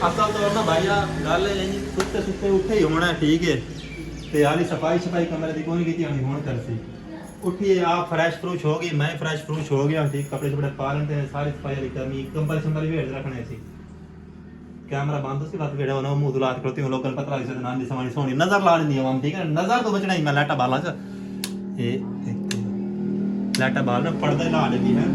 ਅਸਲ ਤੌਰ ਨਾ ਭਾਈਆ ਗੱਲ ਇਹ ਜੀ ਸੁੱਤੇ ਸੁੱਤੇ ਉੱਠੇ ਹੀ ਹੋਣਾ ਠੀਕ ਹੈ ਤੇ ਹਾਲੀ ਸਫਾਈ ਕਮਰੇ ਦੀ ਕੋਈ ਨਹੀਂ ਕੀਤੀ ਹੋਣੀ ਹੁਣ ਕਰਸੀ ਉੱਠੀ आप फ्रेश फ्रूश हो गई मैं फ्रेश फ्रूश हो गया ठीक कपड़े शपड़े पा लेते हैं सारी सफाई करनी कंबल शंबल भी हेठ रखने सी कैमरा बंद सी बात वीडियो ना मुंह दुलात करती हूं लोगों को पता लग सकता नानी समानी सोनी नजर ला लेनी है ठीक है नजर तो बचना ही मैं लाटा बाला च ये लाटा बाल ना पर्दा ला लेनी है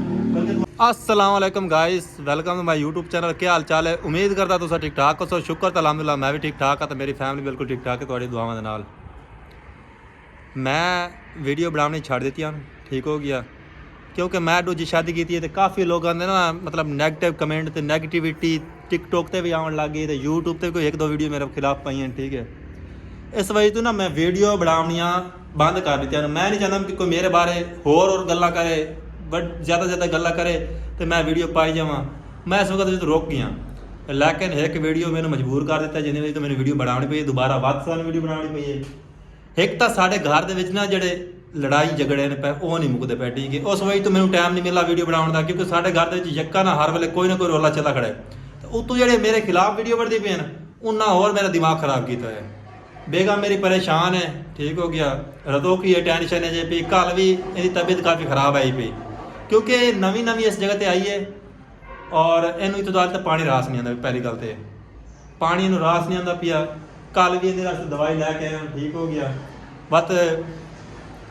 अस्सलाम वालेकुम guys welcome to my YouTube channel क्या हाल चाल है उम्मीद करता तुम ठीक ठाक हो सो शुक्र तो अलहमदुलिल्लाह मैं भी ठीक ठाक हाँ तो मेरी फैमिली बिल्कुल ठीक ठाक है तुम्हारी दुआवां दे नाल मैं वीडियो बनानी छड़ दी ठीक हो गया क्योंकि मैं दूजी शादी की थी तो काफ़ी लोग आते ना मतलब नैगेटिव कमेंट तो नैगेटिविटी टिकटॉक पर भी आने लग गई तो यूट्यूब पर कोई एक दो वीडियो मेरे खिलाफ पाई हैं ठीक है इस वजह तो ना मैं वीडियो बनानियाँ बंद कर दी मैं नहीं चाहता कि कोई मेरे बारे होर गल्लां करे बट ज़्यादा गल्लां करे तो मैं वीडियो पाई जावां मैं इस वक्त रोक गया लेकिन एक वीडियो मैंने मजबूर कर दिता जिन्हें तो मैंने वीडियो बनानी पई दोबारा वध साल वीडियो बनानी पई है एक तो साढ़े घर के ना जोड़े लड़ाई झगड़े ने पे वो नहीं मुकते पे ठीक है उस वजह तो मैंने टाइम नहीं मिला वीडियो बनाने का क्योंकि साढ़े घर के यक्का ना हर वेले कोई ना कोई रोला चला खड़ा है तो उतों जो मेरे खिलाफ वीडियो बढ़ती पे उन्ना होर मेरा दिमाग खराब किया है बेगम मेरी परेशान है ठीक हो गया रदों की टेंशन है जे पी कल भी इसकी तबीयत काफ़ी खराब आई पी क्योंकि नवी इस जगह पर आई है और इनू तो दाल तो पानी रास नहीं आता पहली गल तो पानी इनू रास नहीं आता पिया कल भी इन्हें दवाई लैके आया ठीक हो गया बस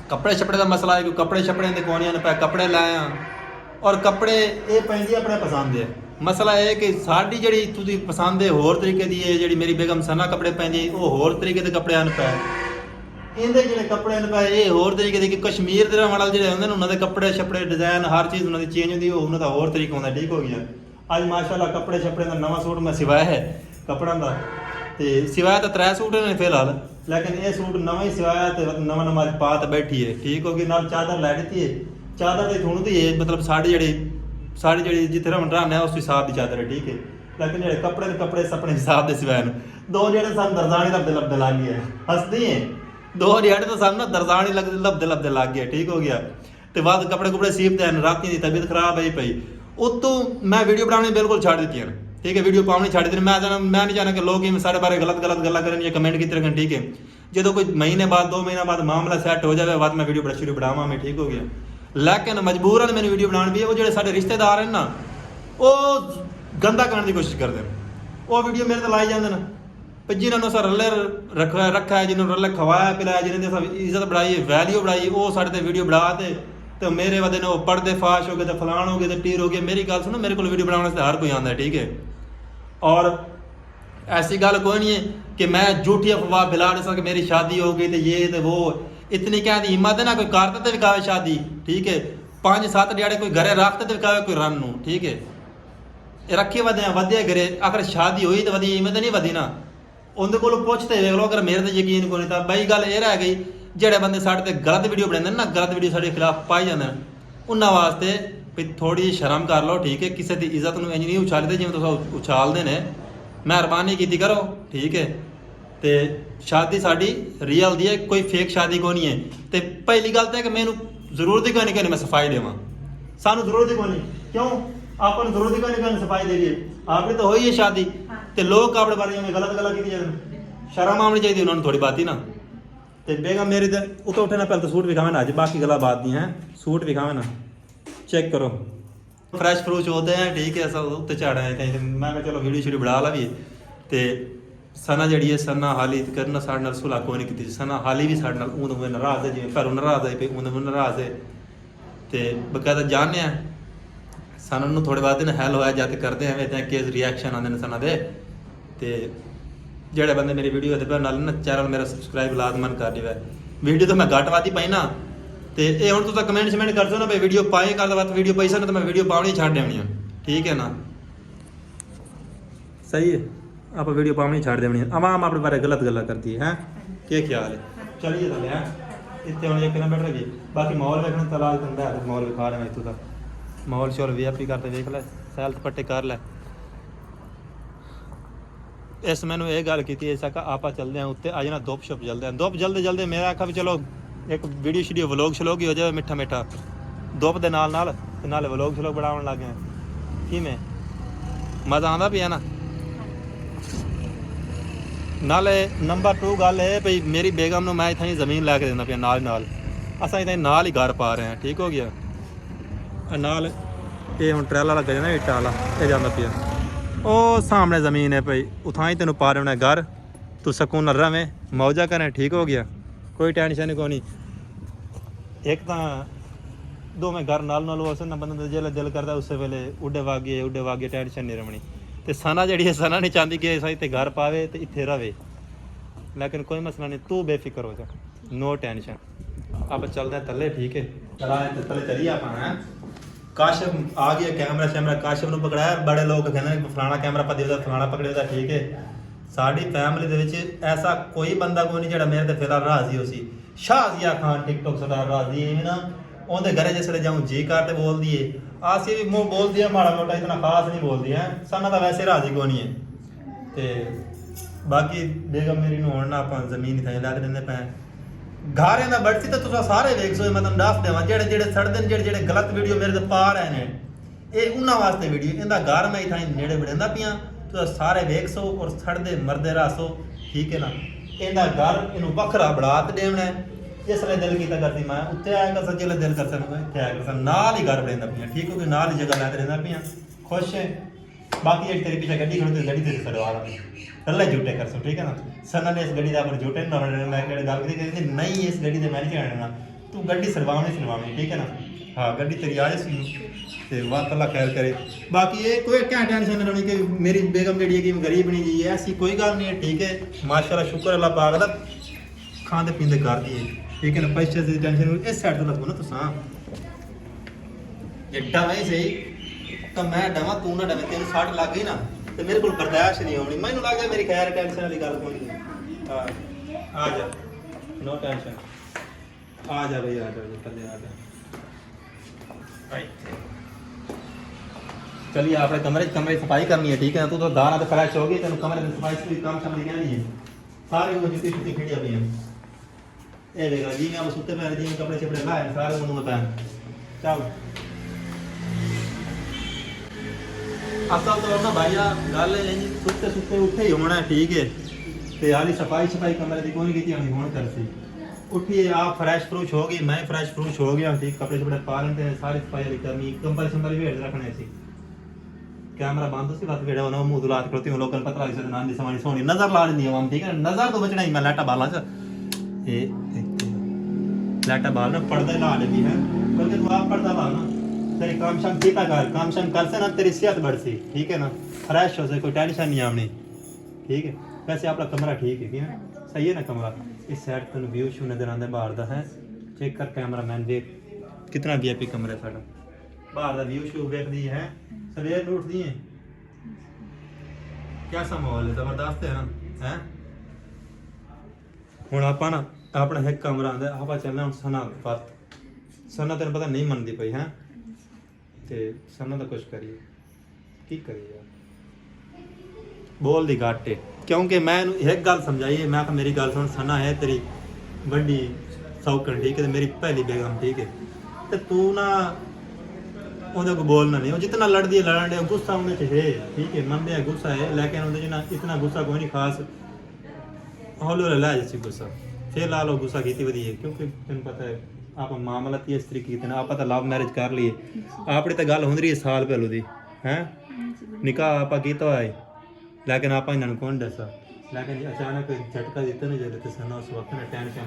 कपड़े छपड़े का मसला है कि कपड़े छपड़े के कोनिया ने पे कपड़े लाए और कपड़े ये पैंदी अपने पसंद है मसला है कि साड़ी जी तुझी पसंद है होर तरीके की है जी मेरी बेगम सना कपड़े पैंदी वो होर तरीके के कपड़े आन पे इनके जो कपड़े ने पे ये होर तरीके के कश्मीर के वाले जो होंगे उन्होंने कपड़े छपड़े डिजाइन हर चीज़ उन्होंने चेंज होती है उन्होंने होर तरीका होता ठीक हो गया अज माशाल्लाह कपड़े छपड़े का नवा सूट मैं सिवाया है कपड़ों का तो सिवाया तो 3 सूट ने फिलहाल लेकिन ये सूट नवा ही सिवाया तो नवा पा तो बैठी है ठीक होगी नाल चादर लै दी है चादर तो थोड़ी है मतलब साड़ी जी जिथे हम रहने उस हिसाब की चादर है ठीक है लेकिन जो कपड़े अपने हिसाब के सिवाए दो जेडे सन दरजानी लभदे लग गए हसदी है दो जेडे तो सन दरजानी लभदे लग गए ठीक हो गया तो बाद कपड़े कुपड़े सीपते हैं रात की तबीयत खराब आई पई उतों मैं वीडियो बनानी बिल्कुल छड़ दी ठीक है वीडियो पानी छड़ दी मैं नहीं चाहना कि लोग साढ़े बारे गलत गल्लां करें या कमेंट की रखें ठीक है जो कोई महीने बाद 2 महीने बाद मामला सैट हो जाए बाद मैं वीडियो शुरू बनावा मैं ठीक हो गया लेकिन मजबूरन मैंने वीडियो बनानी भी है वो जो साढ़े रिश्तेदार हैं ना वो गंदा करने की कोशिश करते हैं वो वीडियो मेरे तो लाई जाते हैं जिन्होंने अस रले रखा है जिन्होंने रले खवाया पिलाया जिन्होंने इज्जत बढ़ाई वैल्यू बढ़ाई वो साढ़े वीडियो बढ़ा तो मेरे वजह ने वो पढ़ते फाश हो गए तो फलान हो गए तो टीर हो गए मेरी गल सुनो मेरे को वीडियो बनाने से हर कोई आता है ठीक है और ऐसी गल कोई नहीं है कि मैं झूठी अफवाह फैला नहीं सकता मेरी शादी हो गई तो ये तो वो इतनी क्या दी हिम्मत है ना कोई करते तो विकावे शादी ठीक है 5-7 दिहाड़े कोई घरे रखते तो विकावे कोई रन ठीक है रखे वधे घरे अगर शादी हुई तो वधी हिम्मत नहीं वधी ना उनके को पुछते देख लो अगर मेरे तो यकीन को नहीं था बई गल ये रह गई जेडे बंदे साढ़े ते गलत वीडियो बनाते ना गलत वीडियो साढ़े खिलाफ पाई जाते हैं उन्होंने वास्ते भी थोड़ी शर्म कर लो ठीक है किसी की इज्जत में इंज नहीं उछालते जिवें तुस उछालते हैं मेहरबानी की करो ठीक है तो शादी साड़ी रियल दी है कोई फेक शादी को नहीं है तो पहली गल तो है कि मैनू जरूरत ही कोई नहीं कि मैं सफाई देवां सानू जरूरत ही कोई नहीं क्यों आपको जरूरत ही कोई नहीं सफाई देवी आपने तो हो ही है शादी तो लोग अपने बारे में गलत गल्लां की जाती शर्म आनी चाहिए उन्होंने थोड़ी बात ही ना तो बेगम मेरी तो उतो उठे ना पहले तो सूट विखावे ना अज बाकी गल्लां बात नहीं है सूट विखावे ना चेक करो फ्रैश फ्रूश होते हैं ठीक है सब उत्ते झाड़ा है मैं चलो वीडियो शुरू बढ़ा ला भी तो सना जी है सना हाली करना साढ़े सुलह कोई नहीं की सना हाली भी साढ़े ऊँ नाराज है जिवें घरों नाराज आई पे ऊँ नाराज है तो बकायदा जानने सना थोड़े बाद दिन हैल होया जाते करते हैं इतने केस रिएक्शन आते हैं सना दे तो जेडे बंदे मेरी वीडियो देखते नाल ना चैनल मेरा सबसक्राइब लाजमन कर दिया वीडियो तो मैं घट वादी पाई ना तो ये हूँ तुम कमेंट शमेंट कर दो ना भाई वीडियो पाए कर दो वीडियो पाई सकना तो मैं वीडियो पानी छड़ देनी ठीक है ना सही है आप वीडियो पानी छड़ देनी आवाम अपने बारे गलत गल्लां करती है क्या ख्याल है चलिए थले हैं इतने हम एक बैठ रही बाकी माहौल देखना तलाश करता है माहौल विखा रहे हैं इतों का माहौल शोल वी आई पी करते देख लै सैल पट्टे कर लै इस मैंने ये गल की इस आखा आप चलते हैं उत्ते अज ना दुप शुप चलते हैं दुप जल्दे जल्दे मेरा आखा भी चलो एक वीडियो शीडियो व्लॉग श्लॉग ही हो जाए मिठा मिठा दुप के नाल व्लॉग श्लॉग बनाने लग गए कि में मज़ा आता भी है ना ਨਾਲੇ ਨੰਬਰ 2 ਗੱਲ ਇਹ ਭਈ ਮੇਰੀ ਬੇਗਮ ਨੂੰ ਮੈਂ ਇੱਥੇ ਹੀ ਜ਼ਮੀਨ ਲੈ ਕੇ ਦਿੰਦਾ ਪਿਆ ਨਾਲ ਅਸਾਂ ਇੱਥੇ ਨਾਲ ਹੀ ਘਰ ਪਾ ਰਹੇ ਹਾਂ ਠੀਕ ਹੋ ਗਿਆ ਨਾਲ ਇਹ ਹੁਣ ਟਰੈਲਾ ਲੱਗਾ ਜਾਂਦਾ ਇੱਟਾਂ ਵਾਲਾ ਇਹ ਜਾਂਦਾ ਪਿਆ ਉਹ ਸਾਹਮਣੇ ਜ਼ਮੀਨ ਹੈ ਭਈ ਉਥਾਂ ਹੀ ਤੈਨੂੰ ਪਾ ਰਹੇ ਹੋਣਾ ਘਰ ਤੂੰ ਸਕੂਨ ਨਾਲ ਰਵੇਂ ਮੌਜਾ ਕਰੇ ਠੀਕ ਹੋ ਗਿਆ ਕੋਈ ਟੈਨਸ਼ਨ ਕੋਈ ਨਹੀਂ ਇੱਕ ਤਾਂ ਦੋਵੇਂ ਘਰ ਨਾਲ ਉਸ ਨਾ ਬੰਦੇ ਦਾ ਜਿਹੜਾ ਦਿਲ ਕਰਦਾ ਉਸੇ ਵੇਲੇ ਉੱਡੇ ਵਾਗੇ ਟੈਨਸ਼ਨ ਨਹੀਂ ਰਵਣੀ ਤੇ ਸਨਾ ਜਿਹੜੀ ਹੈ ਸਨਾ ਨਹੀਂ ਚਾਹੁੰਦੀ ਕਿ ਅਸੀਂ ਤੇ ਘਰ ਪਾਵੇ ਤੇ ਇੱਥੇ ਰਵੇ ਲੇਕਿਨ ਕੋਈ ਮਸਲਾ ਨਹੀਂ ਤੂੰ ਬੇਫਿਕਰ ਹੋ ਜਾ नो टेंशन अब चलते हैं तले ठीक है चला तले चलिए आप काशफ आ गया कैमरा शैमरा काशफ ने पकड़ाया बड़े लोग कहते फलाना कैमरा पकड़े फलाना पकड़े ठीक है साड़ी फैमिली दे विच ऐसा कोई बंदा कोई नहीं जिहड़ा मेरे ते फिलहाल राजी हो सी शाहजिया खान टिकटॉक सरदार राजी है ना उनके घरे जिसले जाऊँ जी करते बोल दिए आसी भी मुँह बोल दिया माड़ा मोटा इतना खास नहीं बोल दिया साना तो वैसे राजी को नहीं है ते बाकी बेगम मेरी नू ना आप जमीन इतना ला देंगे पै घारे ना बढ़ती तो तुसा सारे वेख सो मैं तुम दस देव जेड़े जेड़े सड़ते हैं जेड़े गलत वीडियो मेरे पा रहे हैं ये उन्होंने वास्ते वीडियो इनका घर मैं इतना नेड़े बढ़ा पिया तुसा सारे वेख सो और सड़ते मरते रह सो ठीक है ना इनका घर इनू वखरा बढ़ा देना है जिसले दिल किया करती मैं उत्ते आया कर जिसले दिल कर सकता इतने आया कर नाल ही घर बढ़ा पिया ठीक हो गया नाल ही जगह लैके रहना पिया खुश है बाकी एक तेरे पीछे गड्डी खड़ोती गड्डी तेरे सरवा रहा कल्ला झूठे कर सो ठीक है ना सना ने इस गड्डी का अपन झूठे ना मैं गल करी नहीं इस गड्डी से मैं नहीं चढ़ना तू गड्डी सरवावनी ठीक है ना हाँ गड्डी तेरी आ जाए वाह अल्लाह खैर करे बाकी ये कोई क्या टेंशन नहीं कि मेरी बेगम जी कि गरीब नहीं जी ऐसी कोई गल नहीं है ठीक है माशाल्लाह शुक्र अल्लाह पाक दा खाते पींदे कर दिए ठीक है ना पैसे की टेंशन इस साइड तो लगो ना तुसा एड्डा वही सही तो मैं डवा तू ना डवे तेन सट लग गई ना तो मेरे को बर्दाश्त नहीं होनी मैनू लग गया मेरी खैर टेंशन वाली गल कोई नहीं हाँ आ जा नो टेंशन आ जा भाई आ जा थले आ जा चलिए अपने कमरे सफाई करनी है ठीक है तू तो दाना तो फ्रेश होगी तेन कमरे में सफाई से काम करने क्या नहीं है सारे वो जुती जुती खड़ी हुई हैं ये देखा जी मैं सुते पैर जी कपड़े छपड़े लाए सारे मुंह में पहन चल असल तो ना भाईया गल सुते सुते उठे ही होना ठीक है तो हाली सफाई कमरे की कोई की होनी होनी कर सी उठिए आप फ्रैश फ्रूश हो गई मैं फ्रैश फ्रूश हो गया ठीक कपड़े शपड़े पा लेते हैं सारी सफाई करनी कंबल शंबल भेड़ रखने सी कैमरा बंद सी बात भेड़ा होना मुंह दुलात करती हूँ लोगों को पता लग सकता नानी समानी सोनी नजर ला दी हम ठीक है नजर तो बचना ही मैं लाटा बाला च लाटा बाल में पर्दा ला लेती है बल्कि तू आप पर्दा ला ना तेरी काम शाम किया काम शाम कर से ना तेरी सेहत बढ़ सी ठीक है ना फ्रेश हो से कोई टेंशन नहीं आनी ठीक है वैसे आपका कमरा ठीक है क्या सही है ना कमरा इस साइड तेन व्यू शू नजर आंदा बाहर का है चेक कर कैमरा मैन देख कितना वीआईपी कमरा है साडा बाहर का व्यू शू वेख दी है सवेर उठ दी है कैसा माहौल है जबरदस्त है ना है हुण आपां ना अपना एक कमरा आंदा आपां चलना हुण सना बात सना तेन पता नहीं मनदी पई है ते सना तो कुछ करिए की करिए यार बोल दी घट है क्योंकि मैं एक गल समझाई मैं मेरी गल सुन सना है तेरी वड्डी सौकन ठीक है मेरी पहली बेगम ठीक है तो तू ना उन्हें को बोलना नहीं वो जितना लड़दी है लड़न दे गुस्सा उन्हें है ठीक है मन दे गुस्सा है लेकिन उन्हें ना इतना गुस्सा कोई नहीं खास हौले हौले ला जैसी गुस्सा फिर ला लो गुस्सा की वधी है क्योंकि तेन पता है आप मामला इस तरीके की आप तो लव मैरिज कर लिए अपनी तो गल हो रही है साल पहलू की हैं निकाह आप किया है लेकिन आप इन्होंने कौन दसा लेकिन अचानक झटका दिता नहीं जल्द सना उस वक्त टेंशन